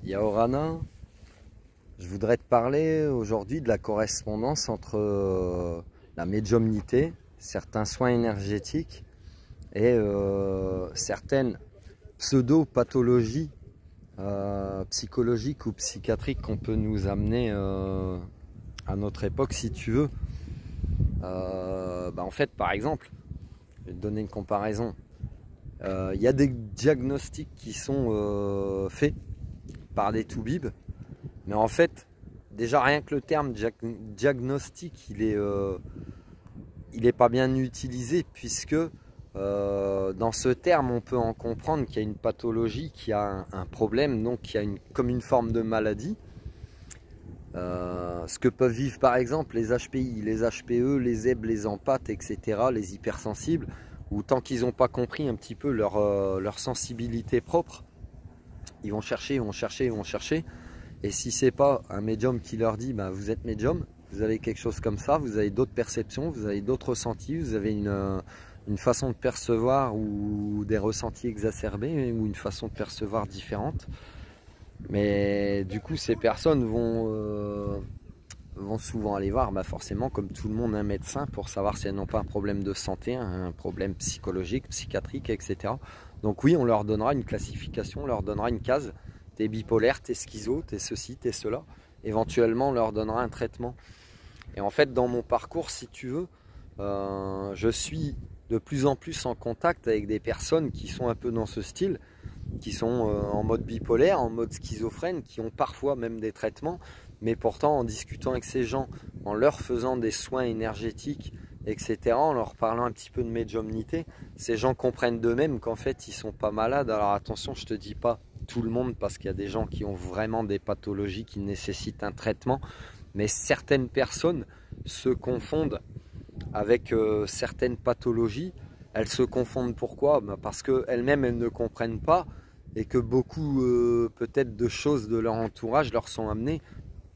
Yaorana, je voudrais te parler aujourd'hui de la correspondance entre la médiumnité, certains soins énergétiques et certaines pseudo-pathologies psychologiques ou psychiatriques qu'on peut nous amener à notre époque, si tu veux. En fait, par exemple, je vais te donner une comparaison. Il y a des diagnostics qui sont faits par des toubibs, mais en fait, déjà rien que le terme diagnostic, il est pas bien utilisé, puisque dans ce terme, on peut en comprendre qu'il y a une pathologie, qu'il y a un problème, donc qu'il y a comme une forme de maladie. Ce que peuvent vivre par exemple les HPI, les HPE, les zèbres, les empathes, etc., les hypersensibles, ou tant qu'ils n'ont pas compris un petit peu leur sensibilité propre, ils vont chercher, ils vont chercher, ils vont chercher. Et si c'est pas un médium qui leur dit vous êtes médium, vous avez quelque chose comme ça, vous avez d'autres perceptions, vous avez d'autres ressentis, vous avez une façon de percevoir ou des ressentis exacerbés ou une façon de percevoir différente. Mais du coup, ces personnes vont souvent aller voir, forcément, comme tout le monde, un médecin pour savoir si elles n'ont pas un problème de santé, un problème psychologique, psychiatrique, etc. Donc oui, on leur donnera une classification, on leur donnera une case. T'es bipolaire, t'es schizo, t'es ceci, t'es cela. Éventuellement, on leur donnera un traitement. Et en fait, dans mon parcours, si tu veux, je suis de plus en plus en contact avec des personnes qui sont un peu dans ce style, qui sont en mode bipolaire, en mode schizophrène, qui ont parfois même des traitements, mais pourtant en discutant avec ces gens, en leur faisant des soins énergétiques, etc., en leur parlant un petit peu de médiumnité, ces gens comprennent d'eux-mêmes qu'en fait ils sont pas malades. Alors attention, je te dis pas tout le monde, parce qu'il y a des gens qui ont vraiment des pathologies qui nécessitent un traitement, mais certaines personnes se confondent avec certaines pathologies. Elles se confondent pourquoi? Parce qu'elles-mêmes elles ne comprennent pas, et que beaucoup peut-être de choses de leur entourage leur sont amenées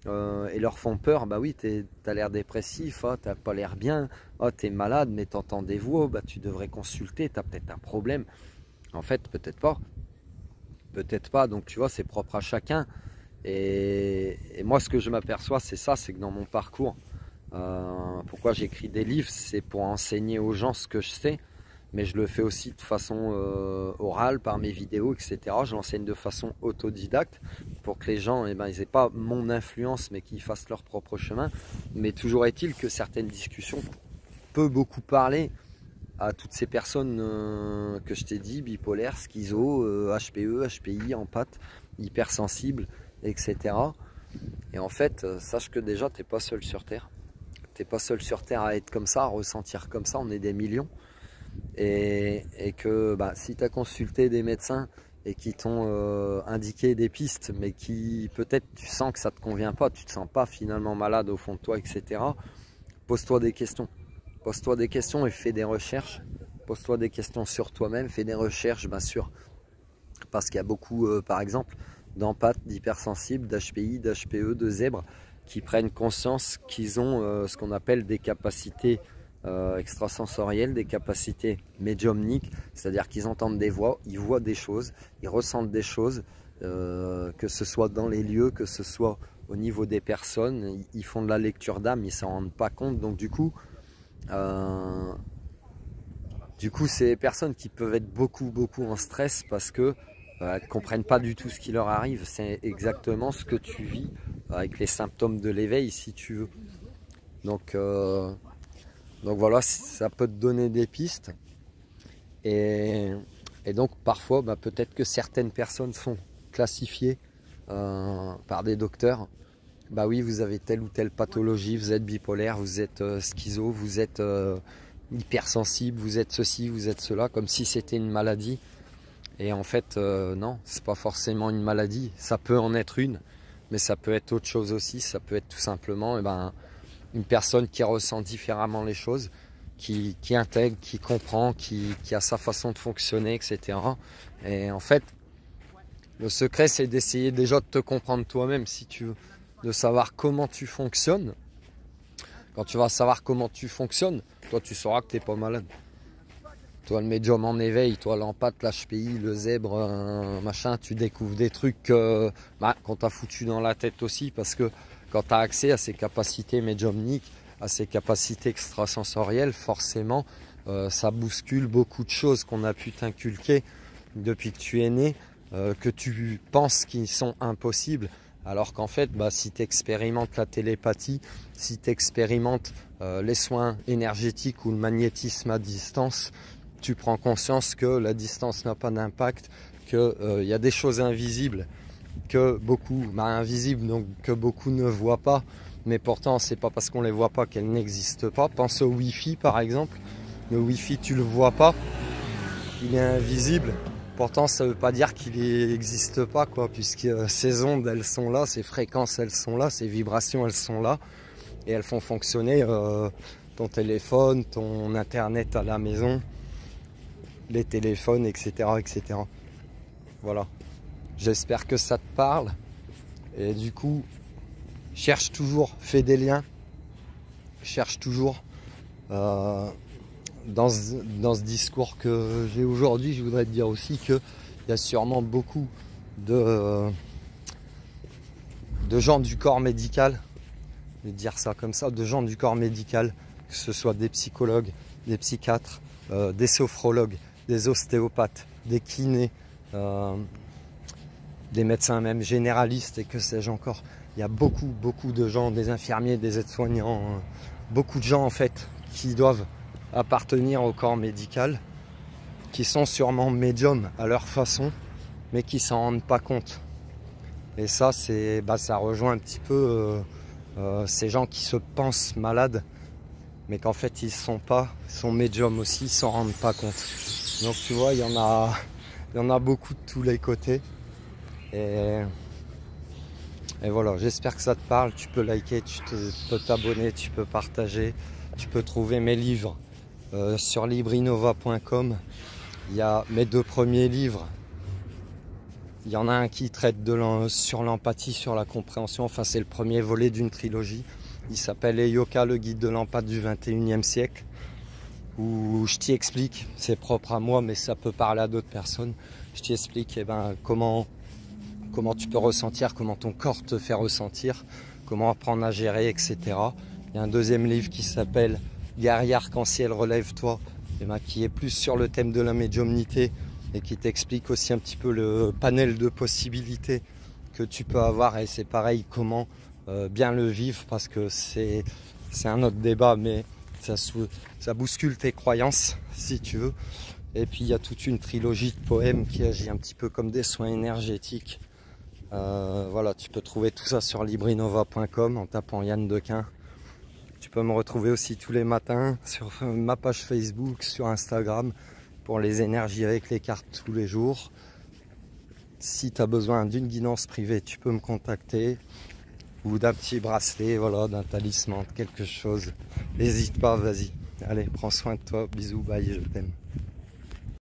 et leur font peur. Oui, t'as l'air dépressif, t'as pas l'air bien, t'es malade, mais t'entends des voix, tu devrais consulter, t'as peut-être un problème. En fait, peut-être pas. Peut-être pas, donc tu vois, c'est propre à chacun. Et moi, ce que je m'aperçois, c'est ça, c'est que dans mon parcours, pourquoi j'écris des livres, c'est pour enseigner aux gens ce que je sais, mais je le fais aussi de façon orale, par mes vidéos, etc. Je l'enseigne de façon autodidacte, pour que les gens, ils n'aient pas mon influence, mais qu'ils fassent leur propre chemin. Mais toujours est-il que certaines discussions peuvent beaucoup parler à toutes ces personnes que je t'ai dit, bipolaires, schizo, HPE, HPI, empathes, hypersensibles, etc. Et en fait, sache que déjà, t'es pas seul sur Terre. T'es pas seul sur Terre à être comme ça, à ressentir comme ça. On est des millions. Et que si tu as consulté des médecins et qui t'ont indiqué des pistes, mais qui peut-être tu sens que ça te convient pas, tu te sens pas finalement malade au fond de toi, etc. Pose-toi des questions. Pose-toi des questions et fais des recherches. Pose-toi des questions sur toi-même, fais des recherches, bien sûr. Parce qu'il y a beaucoup, par exemple, d'empathes, d'hypersensibles, d'HPI, d'HPE, de zèbres, qui prennent conscience qu'ils ont ce qu'on appelle des capacités extrasensorielles, des capacités médiumniques, c'est-à-dire qu'ils entendent des voix, ils voient des choses, ils ressentent des choses, que ce soit dans les lieux, que ce soit au niveau des personnes, ils font de la lecture d'âme, ils s'en rendent pas compte. Donc du coup, c'est des personnes qui peuvent être beaucoup en stress, parce que elles ne comprennent pas du tout ce qui leur arrive. C'est exactement ce que tu vis avec les symptômes de l'éveil, si tu veux. Donc voilà, ça peut te donner des pistes. Et donc parfois, peut-être que certaines personnes sont classifiées par des docteurs. Oui, vous avez telle ou telle pathologie, vous êtes bipolaire, vous êtes schizo, vous êtes hypersensible, vous êtes ceci, vous êtes cela, comme si c'était une maladie. Et en fait, non, c'est pas forcément une maladie. Ça peut en être une, mais ça peut être autre chose aussi. Ça peut être tout simplement une personne qui ressent différemment les choses, qui intègre, qui comprend, qui a sa façon de fonctionner, etc. Et en fait, le secret, c'est d'essayer déjà de te comprendre toi-même, si tu veux, de savoir comment tu fonctionnes. Quand tu vas savoir comment tu fonctionnes, toi, tu sauras que tu n'es pas malade. Toi le médium en éveil, toi l'empathe, l'HPI, le zèbre, machin, tu découvres des trucs qu'on t'a foutu dans la tête aussi, parce que quand tu as accès à ces capacités médiumniques, à ces capacités extrasensorielles, forcément ça bouscule beaucoup de choses qu'on a pu t'inculquer depuis que tu es né, que tu penses qu'ils sont impossibles, alors qu'en fait si tu expérimentes la télépathie, si tu expérimentes les soins énergétiques ou le magnétisme à distance, tu prends conscience que la distance n'a pas d'impact, qu'il y a des choses invisibles que beaucoup, invisibles donc que beaucoup ne voient pas, mais pourtant c'est pas parce qu'on les voit pas qu'elles n'existent pas. Pense au Wi-Fi par exemple. Le Wi-Fi tu le vois pas, il est invisible. Pourtant ça veut pas dire qu'il n'existe pas, quoi, puisque ces ondes elles sont là, ces fréquences elles sont là, ces vibrations elles sont là, et elles font fonctionner ton téléphone, ton internet à la maison, les téléphones, etc., etc. Voilà. J'espère que ça te parle. Et du coup, cherche toujours, fais des liens. Cherche toujours dans ce discours que j'ai aujourd'hui. Je voudrais te dire aussi qu'il y a sûrement beaucoup de gens du corps médical, je vais dire ça comme ça, de gens du corps médical, que ce soit des psychologues, des psychiatres, des sophrologues, des ostéopathes, des kinés, des médecins même généralistes et que sais-je encore. Il y a beaucoup de gens, des infirmiers, des aides-soignants, beaucoup de gens en fait qui doivent appartenir au corps médical, qui sont sûrement médiums à leur façon, mais qui s'en rendent pas compte. Et ça, ça rejoint un petit peu ces gens qui se pensent malades, mais qu'en fait ils sont médiums aussi, ils s'en rendent pas compte. Donc tu vois, il y en a beaucoup de tous les côtés. Et voilà, j'espère que ça te parle. Tu peux liker, tu peux t'abonner, tu peux partager, tu peux trouver mes livres sur librinova.com. Il y a mes 2 premiers livres. Il y en a un qui traite sur l'empathie, sur la compréhension. Enfin, c'est le premier volet d'une trilogie. Il s'appelle Eyoka, le guide de l'empathie du 21e siècle. Où je t'y explique, c'est propre à moi, mais ça peut parler à d'autres personnes. Je t'y explique comment tu peux ressentir, comment ton corps te fait ressentir, comment apprendre à gérer, etc. Il y a un 2e livre qui s'appelle Guerrier arc-en-ciel, relève-toi, qui est plus sur le thème de la médiumnité et qui t'explique aussi un petit peu le panel de possibilités que tu peux avoir. Et c'est pareil, comment bien le vivre, parce que c'est un autre débat, mais ça bouscule tes croyances, si tu veux. Et puis il y a toute une trilogie de poèmes qui agit un petit peu comme des soins énergétiques. Voilà, tu peux trouver tout ça sur librinova.com en tapant Yann Dequin. Tu peux me retrouver aussi tous les matins sur ma page Facebook, sur Instagram, pour les énergies avec les cartes tous les jours. Si tu as besoin d'une guidance privée, tu peux me contacter, ou d'un petit bracelet, voilà, d'un talisman, quelque chose. N'hésite pas, vas-y. Allez, prends soin de toi, bisous, bye, je t'aime.